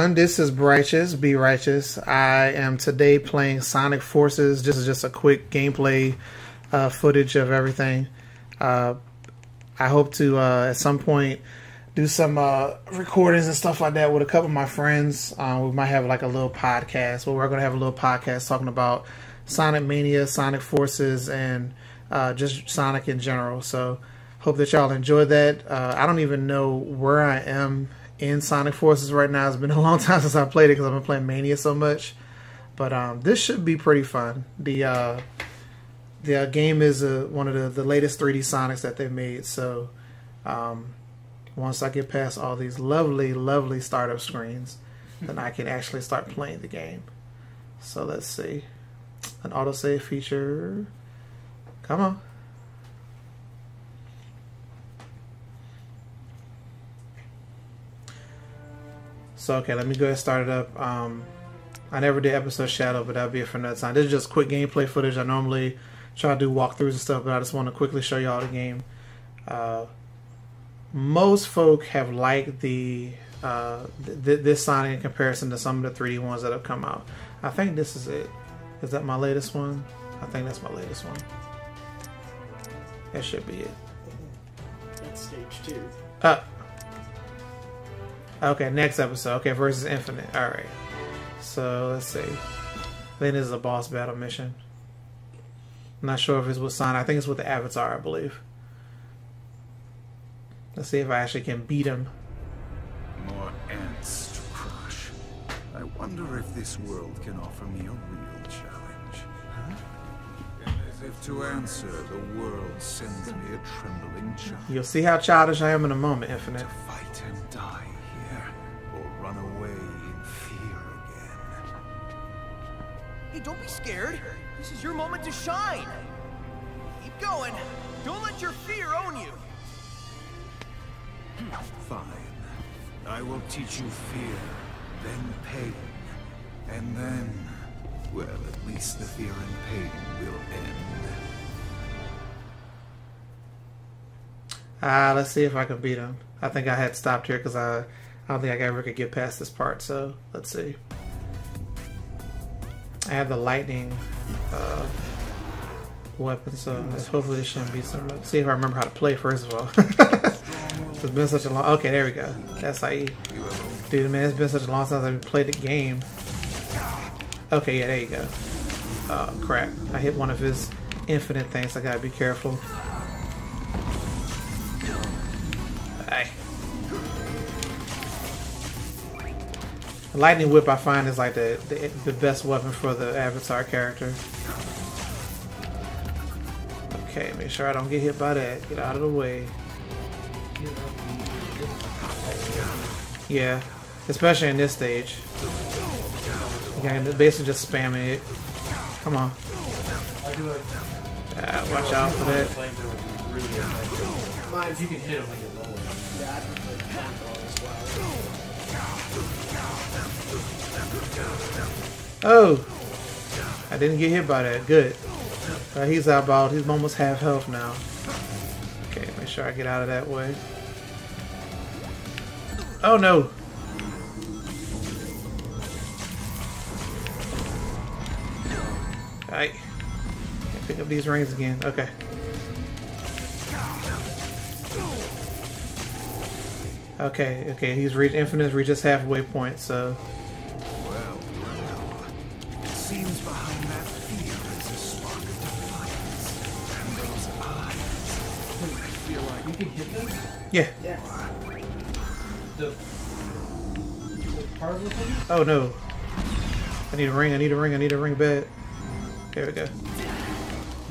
everyone, this is Brighteous, Be Righteous. I am today playing Sonic Forces. This is just a quick gameplay footage of everything. I hope to at some point do some recordings and stuff like that with a couple of my friends. We might have like a little podcast, but we're going to have a little podcast talking about Sonic Mania, Sonic Forces, and just Sonic in general. So hope that y'all enjoy that. I don't even know where I am in Sonic Forces right now. It's been a long time since I played it because I've been playing Mania so much. But this should be pretty fun. The game is one of the latest 3D Sonics that they've made. So once I get past all these lovely, lovely startup screens, then I can actually start playing the game. So let's see. An autosave feature. Come on. So, okay, let me go ahead and start it up. I never did episode Shadow, but that'll be it for another time. This is just quick gameplay footage. I normally try to do walkthroughs and stuff, but I just want to quickly show y'all the game. Most folk have liked this Sonic in comparison to some of the 3D ones that have come out. I think this is it. Is that my latest one? I think that's my latest one. That should be it. That's stage 2. Okay, next episode. Okay, versus Infinite. Alright. So, let's see. I think this is a boss battle mission. I'm not sure if it's with Sonic. I think it's with the Avatar, I believe. Let's see if I actually can beat him. More ants to crush. I wonder if this world can offer me a real challenge. As if to answer, the world sends me a trembling child. You'll see how childish I am in a moment, Infinite. To fight and die here, or run away in fear again. Hey, don't be scared. This is your moment to shine. Keep going. Don't let your fear own you. Fine. I will teach you fear, then pain, and then, well, at least the fear and pain will end. Let's see if I can beat him. I think I had stopped here because I don't think I ever could get past this part, so let's see. I have the lightning weapon, so hopefully this shouldn't be something. Let's see if I remember how to play first of all. It's been such a long... Okay, there we go. That's how you... Dude, man, it's been such a long time since I played the game. Okay, yeah, there you go. Oh, crap. I hit one of his infinite things, so I gotta be careful. Hey. The lightning whip I find is like the best weapon for the Avatar character. Okay, make sure I don't get hit by that. Get out of the way. Yeah, especially in this stage. You basically just spamming it. Come on. Watch out for that. Mind you can hit him when you're lower. Oh! I didn't get hit by that. Good. He's almost half health now. Okay, make sure I get out of that way. Oh no! Alright. Can't pick up these rings again. Okay. Okay, he's reached Infinite's reached his halfway point, so. Well, it seems behind that fear is a spark of defiance. And those eyes. I feel like You can hit them? Yeah. Yeah. The part of the thing? Oh no. I need a ring, I need a ring, I need a ring bad. There we go. You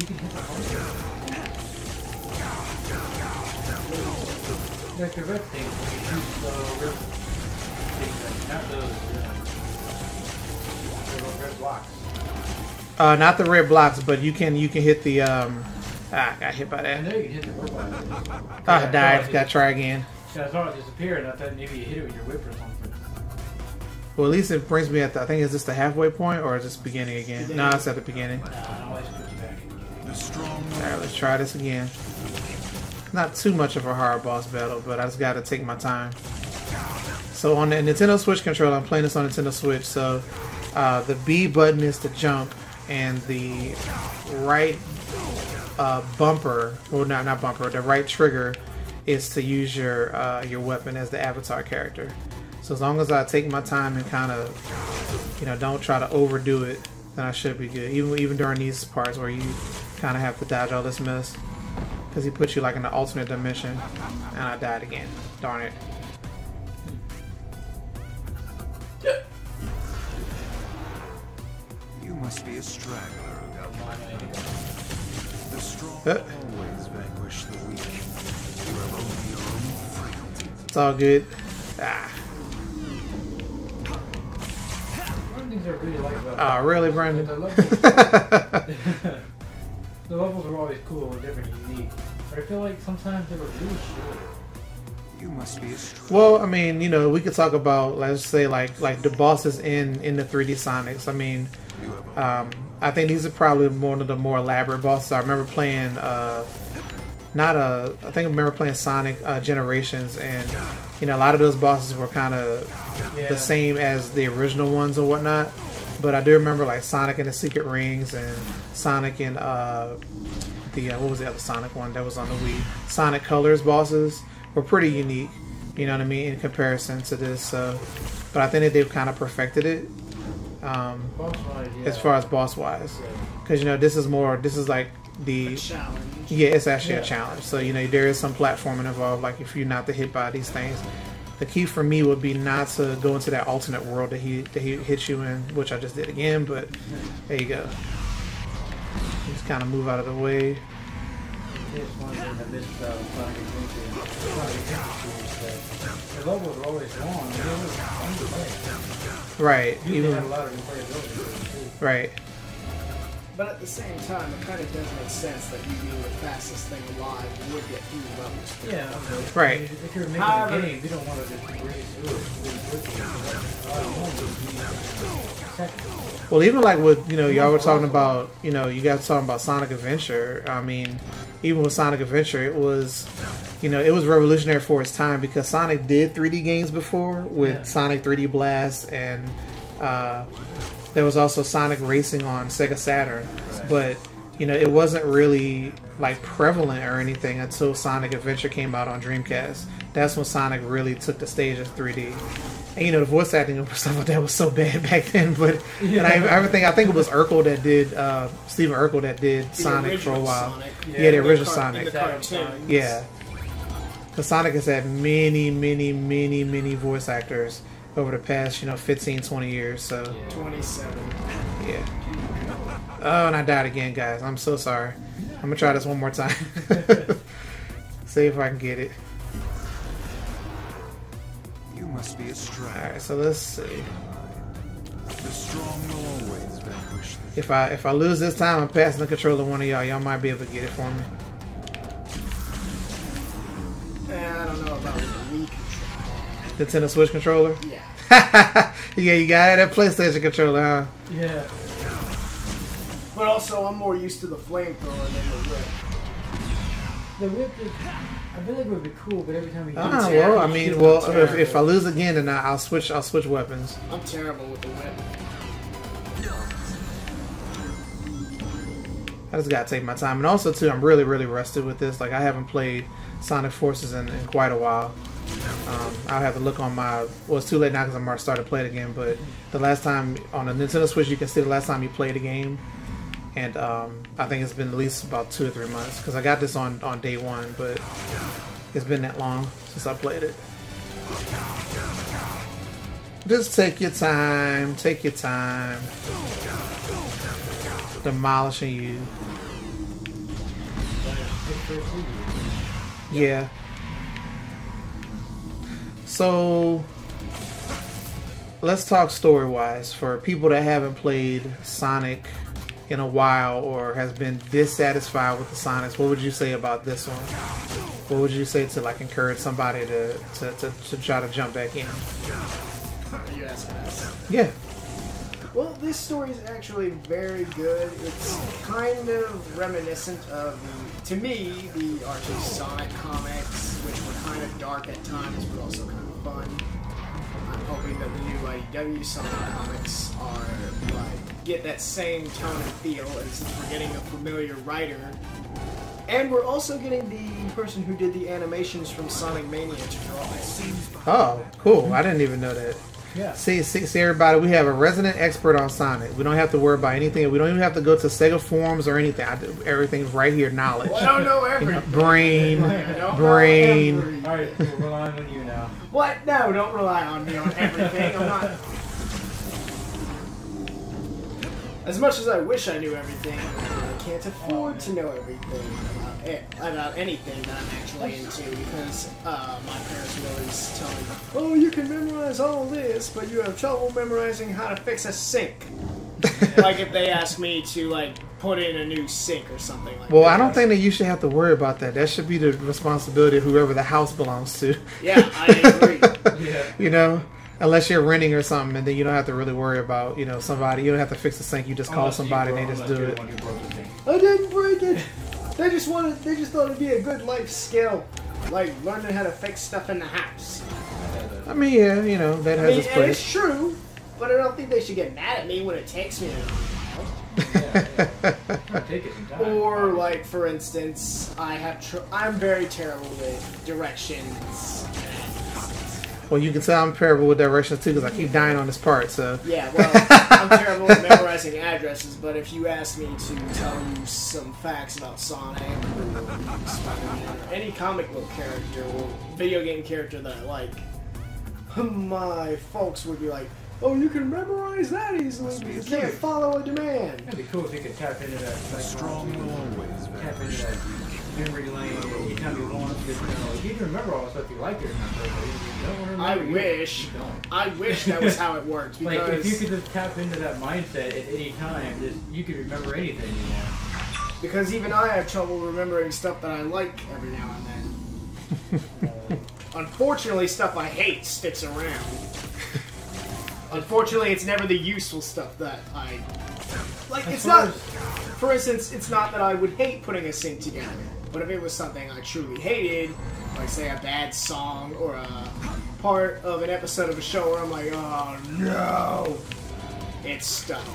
can hit the part. Like the red thing, when you shoot the red things, not those red blocks. Not the red blocks, but you can hit the I got hit by I that. know you can hit the red blocks. I died, gotta try again. Yeah, I saw it disappear, and I thought maybe you hit it with your whip or something. Well, at least it brings me at the, I think, is this the halfway point or is this beginning again? No, it's at the beginning. Nah, always puts you back in the game. Alright, let's try this again. Not too much of a hard boss battle, but I just gotta take my time. So on the Nintendo Switch controller, I'm playing this on Nintendo Switch. So the B button is to jump, and the right bumper, well not bumper, the right trigger is to use your weapon as the avatar character. So as long as I take my time and kind of, you know, don't try to overdo it, then I should be good. Even during these parts where you kind of have to dodge all this mess, because he puts you like in an alternate dimension, and I died again. Darn it. You must be a straggler. The strong always vanquish the weak. You have only your own frailty. It's all good. Ah. One of the things I really like about Oh, really, Brandon? the levels are always cool and different and unique. But I feel like sometimes they were really short. You must be a straggler. Well, I mean, you know, we could talk about, let's say, like the bosses in the 3D Sonics. I mean, I think these are probably one of the more elaborate bosses. I remember playing, I remember playing Sonic Generations, and you know, a lot of those bosses were kind of the same as the original ones or whatnot. But I do remember like Sonic and the Secret Rings and Sonic and what was the other Sonic one that was on the Wii? Sonic Colors bosses were pretty unique, you know what I mean, in comparison to this. So, but I think that they've kind of perfected it. As far as boss wise, because you know this is like the challenge. Yeah, it's actually a challenge. So you know there is some platforming involved. Like if you're not to hit by these things, the key for me would be not to go into that alternate world that he hits you in, which I just did again. But there you go. Just kind of move out of the way. The levels are always long. Right. You have a lot of replayability. Right. But at the same time, it kind of does make sense that you being the fastest thing alive would get through the levels. Yeah, okay. Right. If you're making However, a game, you don't want to just race through it. Well, even like with, you know, y'all were talking about, you know, you guys talking about Sonic Adventure. I mean, even with Sonic Adventure, it was, you know, it was revolutionary for its time because Sonic did 3D games before with Sonic 3D Blast, and there was also Sonic Racing on Sega Saturn. But, you know, it wasn't really like prevalent or anything until Sonic Adventure came out on Dreamcast. That's when Sonic really took the stage as 3D. And you know, the voice acting and stuff like that was so bad back then. But and I think it was Urkel that did Steven Urkel that did Sonic for a while. Sonic. Yeah, the original Sonic. The cartoons. Yeah, because Sonic has had many voice actors over the past 15, 20 years. So 27. yeah. Oh, and I died again, guys. I'm so sorry. I'm gonna try this one more time. See if I can get it. Must be a straggler. Alright, so let's see. The strong always vanquish the If I lose this time, I'm passing the controller to one of y'all. Y'all might be able to get it for me. I don't know about the Wii controller. Nintendo Switch controller? Yeah. Yeah, you got that PlayStation controller, huh? Yeah. But also, I'm more used to the flamethrower than the whip. The whip is, I feel like it would be cool, but every time you Ah, well, I mean, well, if I lose again, then I'll switch weapons. I'm terrible with the whip. I just gotta take my time, and also too, I'm really rusted with this. Like I haven't played Sonic Forces in quite a while. I'll have to look on my. Well, it's too late now because I'm already started playing again. But the last time on the Nintendo Switch, you can see the last time you played a game, and I think it's been at least about 2 or 3 months because I got this on day one, but it's been that long since I played it. Just take your time. Take your time. Demolishing you. Yeah. So let's talk story-wise for people that haven't played Sonic in a while or has been dissatisfied with the Sonics. What would you say about this one? What would you say to like encourage somebody to try to jump back in? Are you asking us? Yeah. Well, this story is actually very good. It's kind of reminiscent of, to me, the Archie Sonic comics, which were kind of dark at times, but also kind of fun. hoping that the new IDW Sonic comics are like get that same tone and feel. And since we're getting a familiar writer, and we're also getting the person who did the animations from Sonic Mania to draw it. Oh, cool. I didn't even know that. Yeah. See, everybody, we have a resident expert on Sonic. We don't have to worry about anything. We don't even have to go to Sega forums or anything. Everything's right here, knowledge. Well, I don't know everything. Brain. All right, we're relying on you now. What? No, don't rely on me on everything. I'm not. As much as I wish I knew everything, I can't afford to know everything about anything that I'm actually into because my parents would always tell me, "Oh, you can memorize all this, but you have trouble memorizing how to fix a sink." Like if they asked me to like put in a new sink or something like that. Well, I don't think that you should have to worry about that. That should be the responsibility of whoever the house belongs to. Yeah, I agree. Yeah. You know? Unless you're renting or something, and then you don't have to really worry about, you know, somebody. You don't have to fix the sink. You just call somebody and they just do it. I didn't break it. They just thought it'd be a good life skill, like learning how to fix stuff in the house. I mean, yeah, you know, that has its and place. it's true, but I don't think they should get mad at me when it takes me Or like, for instance, I'm very terrible with directions. Well, you can tell I'm terrible with directions too because I keep dying on this part. So yeah, well, I'm terrible at memorizing addresses. But if you ask me to tell you some facts about Sonic or Spider-Man or any comic book character or video game character that I like, my folks would be like, "Oh, you can memorize that easily. You can't follow a demand." It'd be cool if you could tap into that. Like, Strong will always tap into that memory lane anytime you want. Because, you know, you can remember all the stuff you like to remember, but if you don't remember, I you don't. I wish that was how it worked. Because Like, if you could just tap into that mindset at any time, you could remember anything you want. Because even I have trouble remembering stuff that I like every now and then. Unfortunately, stuff I hate sticks around. Unfortunately, it's never the useful stuff that I like. It's not, for instance, it's not that I would hate putting a sink together, but if it was something I truly hated, like say a bad song or a part of an episode of a show where I'm like, oh no, it's stuck.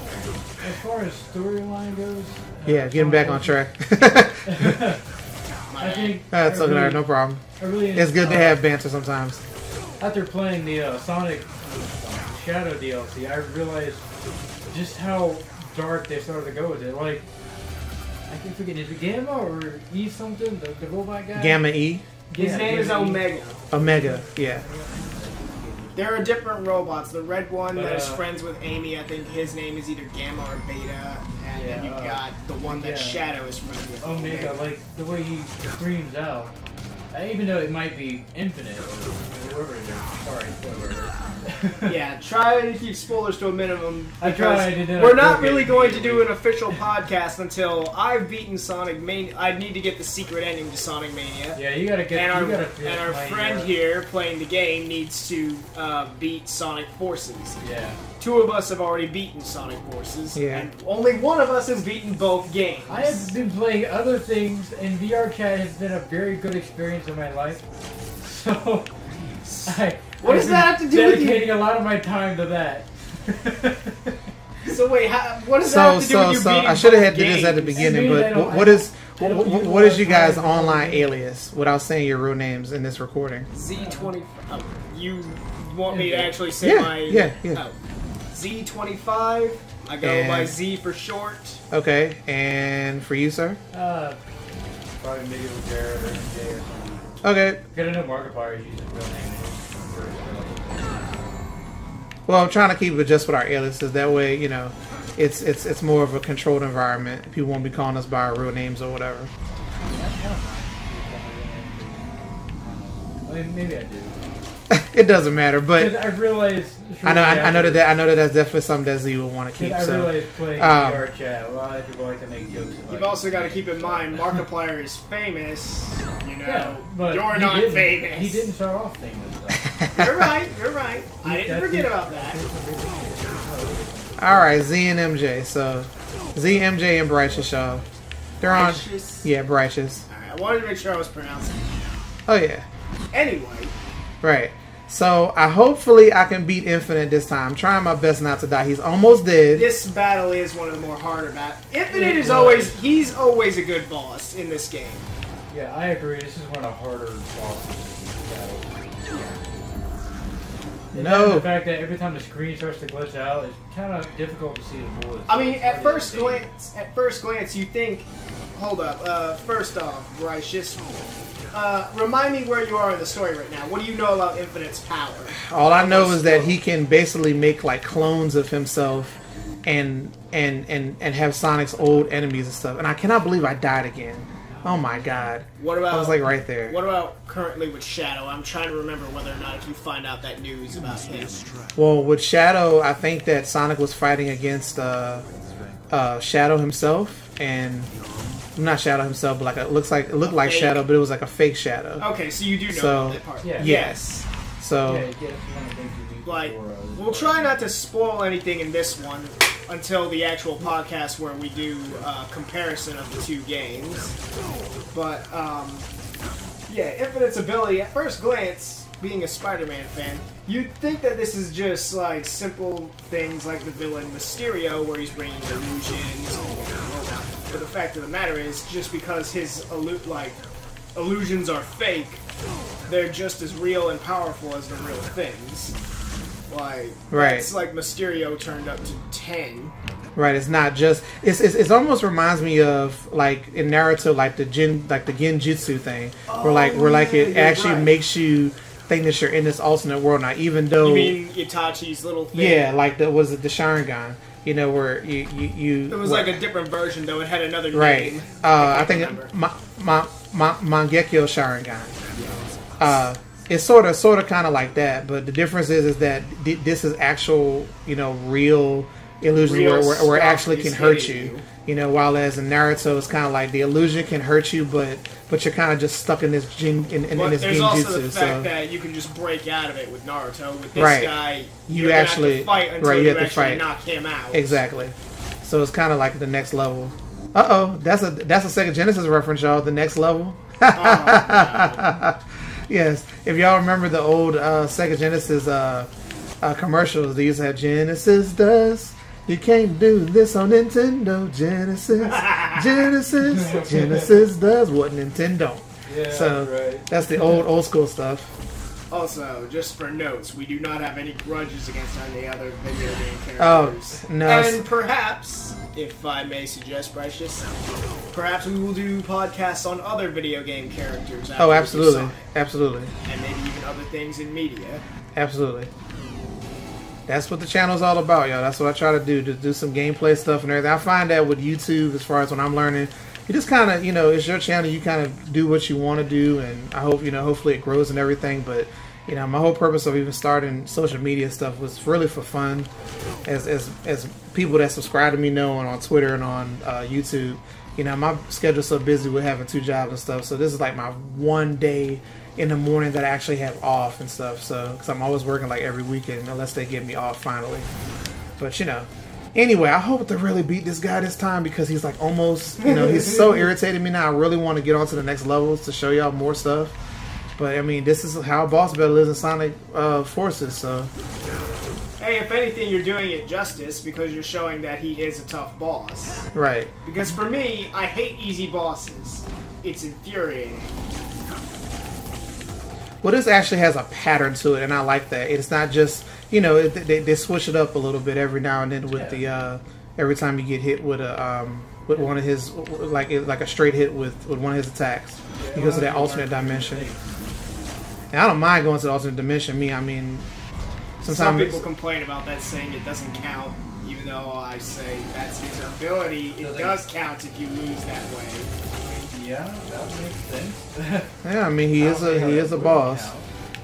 As far as storyline goes, yeah, getting back on track. I think That's okay, really, no problem. I really It's good to have banter sometimes. After playing the Sonic Shadow DLC, I realized just how dark they started to go with it. Like, I keep forgetting, is it Gamma or E something? The robot guy? Gamma E, His name is Omega. Omega, yeah. There are different robots. The red one that is But, friends with Amy, I think his name is either Gamma or Beta. And then you've got the one that yeah. Shadow is friends with. Omega, like the way he screams out. Even though it might be infinite or whatever it is. Sorry, spoiler. Yeah, try to keep spoilers to a minimum. I tried, and then We're I not broke really it going to immediately. do an official podcast until I've beaten Sonic Mania. I need to get the secret ending to Sonic Mania. Yeah, you gotta get. And you our, gotta and our play friend here playing the game needs to beat Sonic Forces. Yeah. Two of us have already beaten Sonic Forces, Yeah. and only one of us has beaten both games. I have been playing other things, and VR chat has been a very good experience in my life. So, What does that have to do with you? dedicating a lot of my time to that. So wait, what does that have to do with you beating I should have had both to do this at the games? beginning, I mean, but I don't- what is I don't use what is you a lot of guys' time. online alias without saying your real names in this recording? Z20. Oh, you want me to actually say Yeah, my? yeah. Oh, Z25. I go by And- Z for short. Okay, and for you, sir? Probably maybe with Jared or MJ or something. Okay. Gotta know Markiplier uses his real name. Well, I'm trying to keep it just with our aliases. That way, you know, it's more of a controlled environment. People won't be calling us by our real names or whatever. I mean, maybe I do. It doesn't matter, Because but I realized. I know that that's definitely something that Z will want to keep. I So realized playing um, VR chat, a lot of people like to make jokes about You've also got to keep in mind, Markiplier is famous. You know, Yeah, but you're he not didn't- famous. He didn't start off famous, though. You're right. You're right. I didn't forget about that. all right, Z and MJ. So Z, MJ, and Brighteous, y'all. They're on. Brighteous? Yeah, Brighteous. Alright, I wanted to make sure I was pronouncing it. Oh yeah, Anyway, right. So hopefully I can beat Infinite this time. I'm trying my best not to die. He's almost dead. This battle is one of the more harder battles. Infinite is always a good boss in this game. Yeah, I agree. This is one of the harder bosses. No. The fact that every time the screen starts to glitch out, it's kind of difficult to see the bullets. I mean, at first glance, you think, hold up. First off, Brighteous, remind me where you are in the story right now. What do you know about Infinite's power? All I know is that he can basically make like clones of himself and have Sonic's old enemies and stuff. And I cannot believe I died again. Oh my god. What about, I was like right there. What about currently with Shadow? I'm trying to remember whether or not if you find out that news about him. Well, with Shadow, I think that Sonic was fighting against Shadow himself, and not Shadow himself, but like it looked like Shadow, but it was like a fake Shadow. Okay, so you do know about that part. Yeah. Yes. So like, we'll try not to spoil anything in this one until the actual podcast where we do a comparison of the two games. But, yeah, Infinite's ability, at first glance, being a Spider-Man fan, you'd think that this is just, like, simple things like the villain Mysterio, where he's bringing illusions, but the fact of the matter is, just because his, illusions are fake, they're just as real and powerful as the real things. Like, right. It's like Mysterio turned up to 10. Right, it's not just it almost reminds me of like in Naruto, like the Genjutsu thing, where it actually makes you think that you're in this alternate world now, even though you mean Itachi's little thing. Yeah, like the Sharingan, you know, where you it was like a different version though, it had another name. Right. I think Mangekyo Sharingan. It's sort of kind of like that, but the difference is that this is actual, you know, real illusions where it actually can hurt you. You know, while as in Naruto, it's kind of like the illusion can hurt you, but you're kind of just stuck in this in this genjutsu. There's also the fact that you can just break out of it with Naruto. With this guy, you actually have to fight until you have to actually knock him out. Exactly. So it's kind of like the next level. That's a Sega Genesis reference, y'all. The next level. Oh, yes, if y'all remember the old Sega Genesis commercials, they used to have Genesis does. You can't do this on Nintendo. Genesis does what Nintendo. Yeah, so right. That's the old school stuff. Also, just for notes, we do not have any grudges against any other video game characters. Oh, no. And perhaps, if I may suggest, Brighteous, perhaps we will do podcasts on other video game characters. Oh, absolutely. Absolutely. And maybe even other things in media. Absolutely. That's what the channel's all about, y'all. That's what I try to do some gameplay stuff and everything. I find that with YouTube, as far as when I'm learning, you just kind of, you know, it's your channel. You kind of do what you want to do, and I hope, you know, hopefully it grows and everything. But, you know, my whole purpose of even starting social media stuff was really for fun. As people that subscribe to me know, and on Twitter and on YouTube, you know, my schedule's so busy with having 2 jobs and stuff. So this is like my one day in the morning that I actually have off and stuff. So, because I'm always working like every weekend unless they get me off finally. But, you know. Anyway, I hope to really beat this guy this time because he's like almost, you know, he's so irritating me now. I really want to get on to the next levels to show y'all more stuff. But, I mean, this is how a boss battle is in Sonic Forces, so. Hey, if anything, you're doing it justice because you're showing that he is a tough boss. Right. Because for me, I hate easy bosses. It's infuriating. Well, this actually has a pattern to it, and I like that. It's not just, you know, they switch it up a little bit every now and then with the every time you get hit with a with one of his like a straight hit with one of his attacks. He goes to that alternate dimension. And I don't mind going to the alternate dimension. I mean, sometimes some people complain about that, saying it doesn't count. Even though I say that's his ability, it does count if you lose that way. Yeah, that makes sense. Yeah, I mean he is a boss.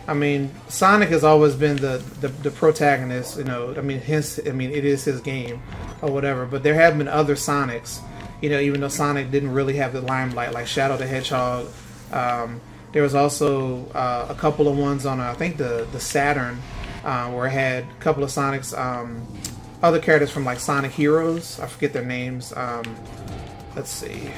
I mean Sonic has always been the protagonist. You know, I mean it is his game or whatever. But there have been other Sonics. You know, even though Sonic didn't really have the limelight, like Shadow the Hedgehog. There was also a couple of ones on I think the Saturn where it had a couple of Sonics, other characters from like Sonic Heroes. I forget their names. Let's see.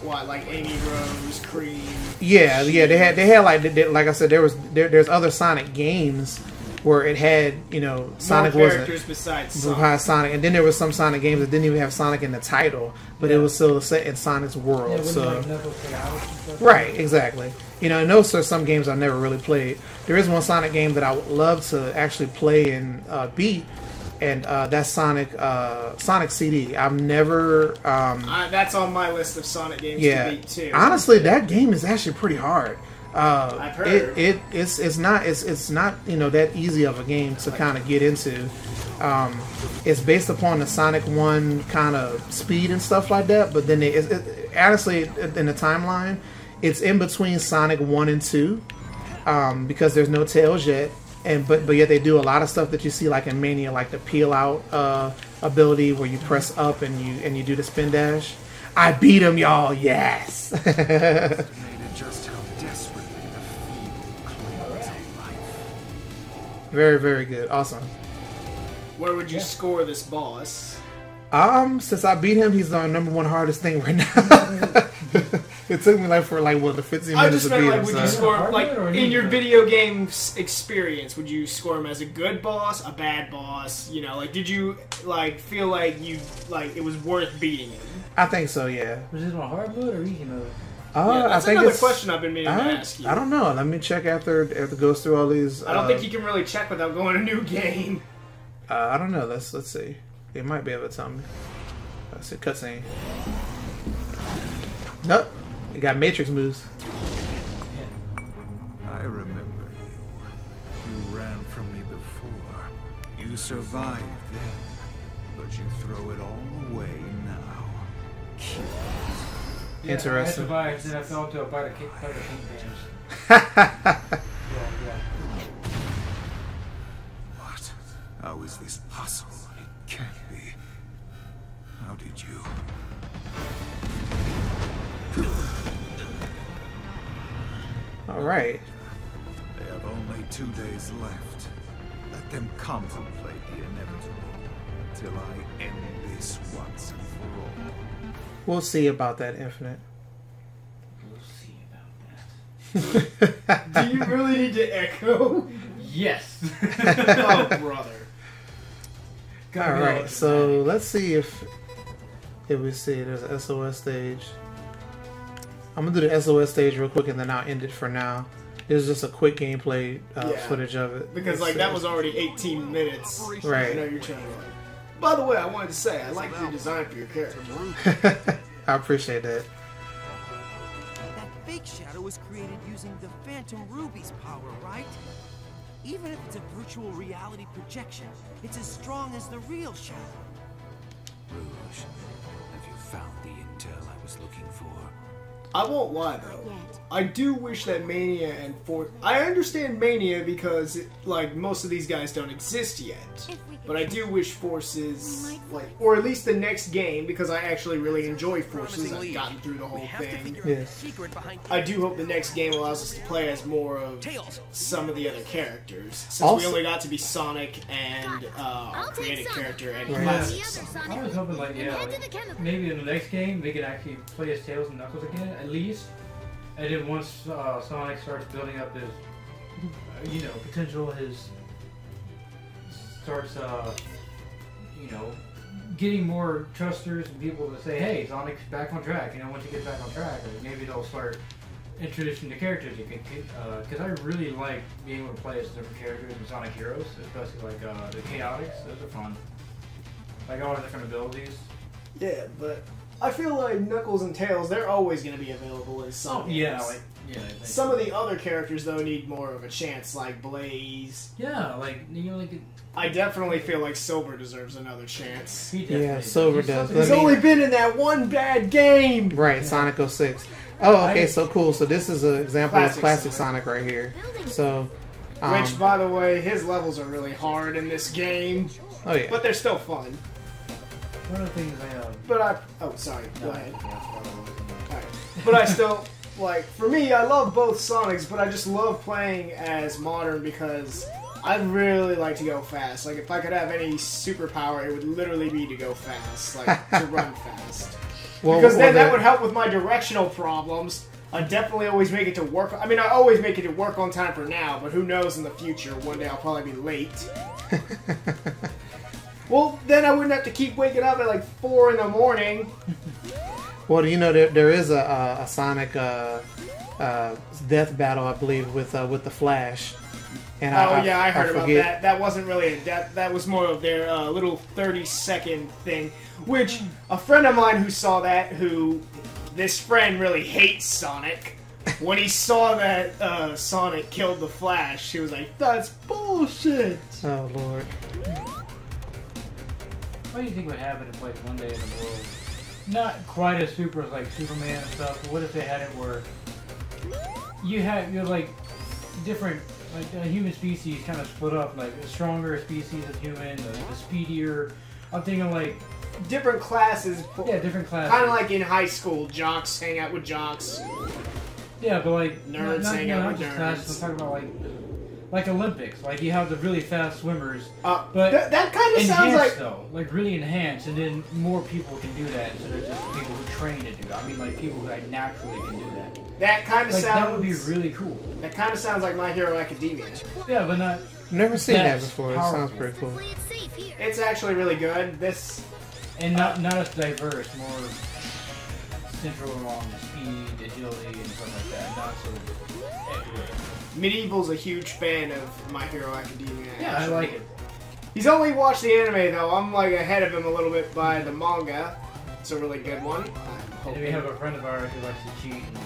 what, like Amy Rose, Cream? Yeah. They had like I said, there's other Sonic games where it had, you know, Sonic More wasn't characters besides behind Sonic, and then there was some Sonic games that didn't even have Sonic in the title, but it was still set in Sonic's world. Yeah, So like Knuckles chaotic and stuff. right, exactly. You know, and those are some games I've never really played. There is one Sonic game that I would love to actually play and beat, and that's Sonic CD. I've never. That's on my list of Sonic games to beat too. Honestly, that game is actually pretty hard. I've heard it's not you know that easy of a game to kind of get into. It's based upon the Sonic 1 kind of speed and stuff like that, but then honestly in the timeline, it's in between Sonic 1 and 2 because there's no Tails yet, but yet they do a lot of stuff that you see like in Mania, like the peel out ability where you press up and you do the spin dash. I beat him, y'all. Yes. Just how desperately the field clings to life. Very, very good. Awesome. Where would you score this boss? Since I beat him, he's the #1 hardest thing right now. It took me the 15 I minutes just to meant beat like, him. would So. you score Hard like mode or in easy your mode? video games experience? Would you score him as a good boss, a bad boss? You know, like did you like feel like it was worth beating him? I think so. Yeah. Was this on hard mode or easy mode? Yeah, that's I think another it's, question I've been meaning to ask you. I don't know. Let me check after it goes through all these. I don't think you can really check without going to new game. I don't know. Let's see. They might be able to tell me. Let's see. Cutscene. Nope. You got Matrix moves. I remember you. You ran from me before. You survived then, but you throw it all away now. Yeah, Interesting. I survived, then I fell into a bite of king bands. What? How is this possible? It can't be. How did you? All right. They have only 2 days left. Let them contemplate the inevitable till I end this once and for all. We'll see about that, Infinite. We'll see about that. Do you really need to echo? Yes. Oh, brother. All right. So let's see if we see there's an SOS stage. I'm gonna do the SOS stage real quick and then I'll end it for now. There's just a quick gameplay footage of it. Because like that was already 18 minutes. Right. I know you're trying to like. By the way, I wanted to say I like your design for your character. I appreciate that. That fake shadow was created using the Phantom Ruby's power, right? Even if it's a virtual reality projection, it's as strong as the real shadow. Rouge, have you found the intel I was looking for? I won't lie though. I do wish that Mania and I understand Mania because like most of these guys don't exist yet. But I do wish Forces, like, or at least the next game, because I actually really enjoy Forces. I've gotten through the whole thing. Yes. I do hope the next game allows us to play as more of some of the other characters, since we Also- only got to be Sonic and our creative character and Right. classic Sonic. I was hoping like maybe in the next game they could actually play as Tails and Knuckles again at least, and then once Sonic starts building up his potential, his starts getting more trusters and people to say, hey, Sonic's back on track. Once he gets back on track, maybe they'll start introducing the characters you can, because I really like being able to play as different characters in Sonic Heroes, especially like the Chaotix. Those are fun. Like all the different abilities. Yeah, but I feel like Knuckles and Tails, they're always going to be available as Sonic. Some of the other characters, though, need more of a chance, like Blaze. Yeah, I definitely feel like Silver deserves another chance. Yeah, Silver does. He's only been in that one bad game! Right, Sonic 06. Oh, okay, so cool. So this is an example of classic Sonic right here. So, which, by the way, his levels are really hard in this game. Oh yeah. But they're still fun. One of the things I But sorry, go ahead. Alright. But I still, like, for me, I love both Sonics, but I just love playing as Modern because I really like to go fast. Like, if I could have any superpower, it would literally be to go fast, like, to run fast. Because then that would help with my directional problems. I definitely always make it to work. I mean, I always make it to work on time for now, but who knows in the future? One day I'll probably be late. Well, then I wouldn't have to keep waking up at like 4 in the morning. Well, you know, there is a Sonic death battle, I believe, with the Flash. And I heard about that. That wasn't really a death. That was more of their little 30-second thing. Which a friend of mine who saw that, this friend really hates Sonic. When he saw that Sonic killed the Flash, he was like, "That's bullshit." Oh Lord. What do you think would happen if, like, one day in the world, not quite as super as like Superman and stuff, but what if they had it where you're like different, like a human species kind of split up, like a stronger species of human, the speedier. I'm thinking like different classes. Yeah, different classes. Kind of like in high school, jocks hang out with jocks. Yeah, but like nerds hang out with nerds. Classes, I'm talking about like Olympics. Like you have the really fast swimmers, but that kind of sounds like though, like really enhanced, and then more people can do that instead of just people who train to do it. I mean, like people who like naturally can do that. That kind of sounds. That would be really cool. That kind of sounds like My Hero Academia. Yeah, but not. Never seen that before. It sounds pretty cool. It's actually really good. And not as diverse, more central along speed, agility, and stuff like that. Not so everywhere. Medieval's a huge fan of My Hero Academia. Yeah, actually. I like it. He's only watched the anime though. I'm like ahead of him a little bit by the manga. It's a really good one. And we have a friend of ours who likes to cheat and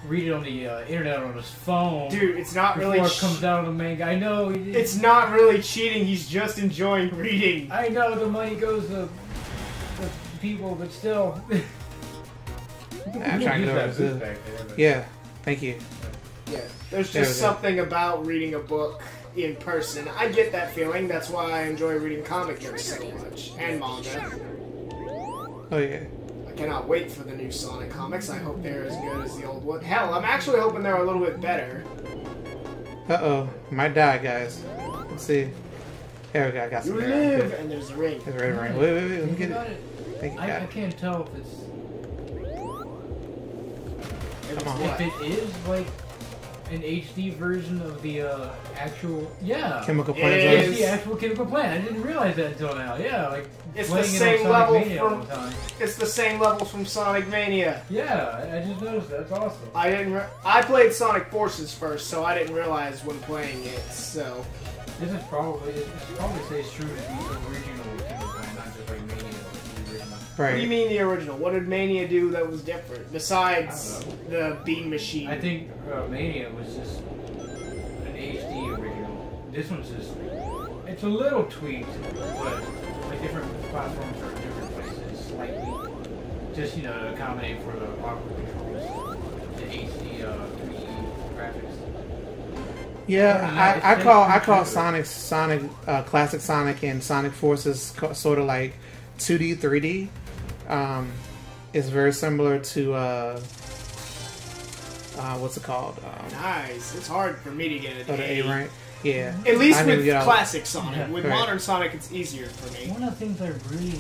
read it on the internet on his phone. Dude, it's not really. Before it comes out on the manga. I know. It's not really cheating. He's just enjoying reading. I know the money goes to people, but still. I'm trying to go back there. Yeah, thank you. Yeah, there's just something about reading a book in person. I get that feeling. That's why I enjoy reading comic books so much and manga. Oh yeah. I cannot wait for the new Sonic comics. I hope they're as good as the old one. Hell, I'm actually hoping they're a little bit better. Uh-oh. Might die, guys. Let's see. There we go. I got some. You live, and there's a ring. There's a ring. Wait. Let me get it. Thank you, I can't tell if it's... Come on. If it is, like, an HD version of the actual... Yeah. Chemical plant. It's the actual chemical plant. I didn't realize that until now. Yeah, like... It's the same level from. It's the same level from Sonic Mania. Yeah, I just noticed that. That's awesome. I played Sonic Forces first, so I didn't realize when playing it. So this is probably stays true to the original chemical plant, not just like Mania, the original. Right. What do you mean the original? What did Mania do that was different besides the beam machine? I think Mania was just an HD original. This one's just. It's a little tweaked, but. Like different platforms are in different places, slightly, just to accommodate for the awkward controls, the HD 3D graphics. Yeah, I call Sonic Classic Sonic and Sonic Forces sort of like 2D 3D. It's very similar to what's it called? Nice. It's hard for me to get it. The A rank. Yeah. At least with classic Sonic. Yeah. With modern Sonic, it's easier for me. One of the things I really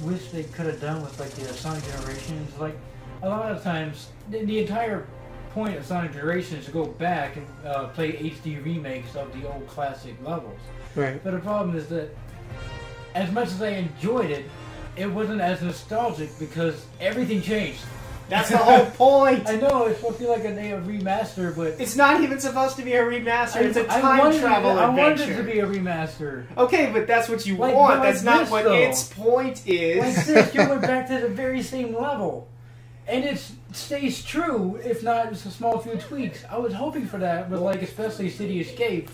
wish they could have done with like the Sonic Generations, like a lot of times, the entire point of Sonic Generations is to go back and play HD remakes of the old classic levels. Right. But the problem is that, as much as I enjoyed it, it wasn't as nostalgic because everything changed. That's the whole point. I know it's supposed to be like a remaster, but it's not even supposed to be a remaster. It's a time travel adventure. I wanted it to be a remaster. Okay, but that's what you want. That's not what its point is. Like this, you went back to the very same level, and it stays true. If not, it's a small few tweaks. I was hoping for that, but like especially City Escape.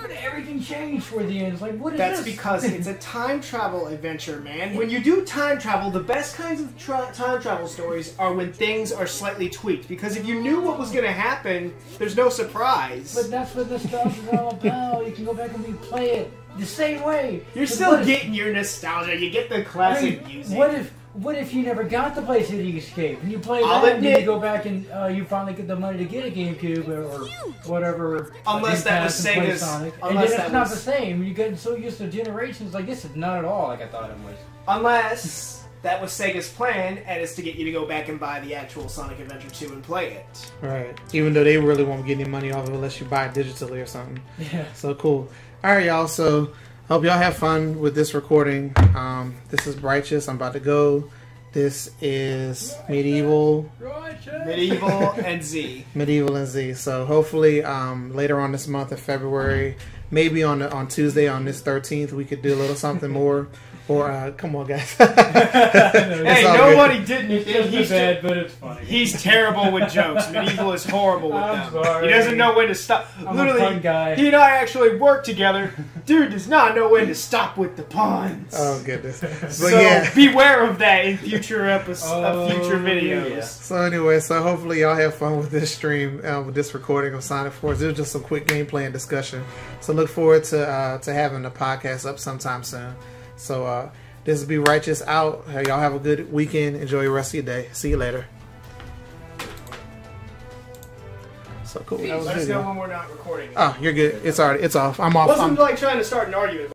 But everything changed for the end. It's like, what is this? That's because it's a time travel adventure, man. When you do time travel, the best kinds of time travel stories are when things are slightly tweaked. Because if you knew what was going to happen, there's no surprise. But that's what nostalgia is all about. You can go back and replay it the same way. You're still getting your nostalgia. You get the classic music. What if you never got to play City Escape and you play that and then you go back and you finally get the money to get a GameCube or whatever? Unless that was Sega's. Sonic, and then it's not the same. You get so used to Generations. Like this is not at all like I thought it was. Unless that was Sega's plan, and it's to get you to go back and buy the actual Sonic Adventure 2 and play it. Right. Even though they really won't get any money off of it unless you buy it digitally or something. Yeah. So cool. All right, y'all. So hope y'all have fun with this recording. This is Brighteous. I'm about to go. This is Medieval And Z. Medieval and Z. So hopefully later on this month in February, maybe on Tuesday on this 13th, we could do a little something more. Or come on, guys. Hey, nobody didn't. He's bad, but it's funny. He's terrible with jokes. Medieval is horrible with them. Sorry. He doesn't know when to stop. I'm Literally, a pun guy. he and I actually work together. Dude does not know when to stop with the puns. Oh goodness. But So yeah. beware of that in future episodes, future videos. yeah. So anyway, so hopefully y'all have fun with this stream, with this recording of Sonic Force. It was just some quick gameplay and discussion. So look forward to having the podcast up sometime soon. So this will be Righteous out. Hey, y'all have a good weekend. Enjoy the rest of your day. See you later. So cool. That was Let us good, know y'all. when we're not recording. Oh, you're good. It's already. It's off. I'm off. Wasn't like trying to start an argument.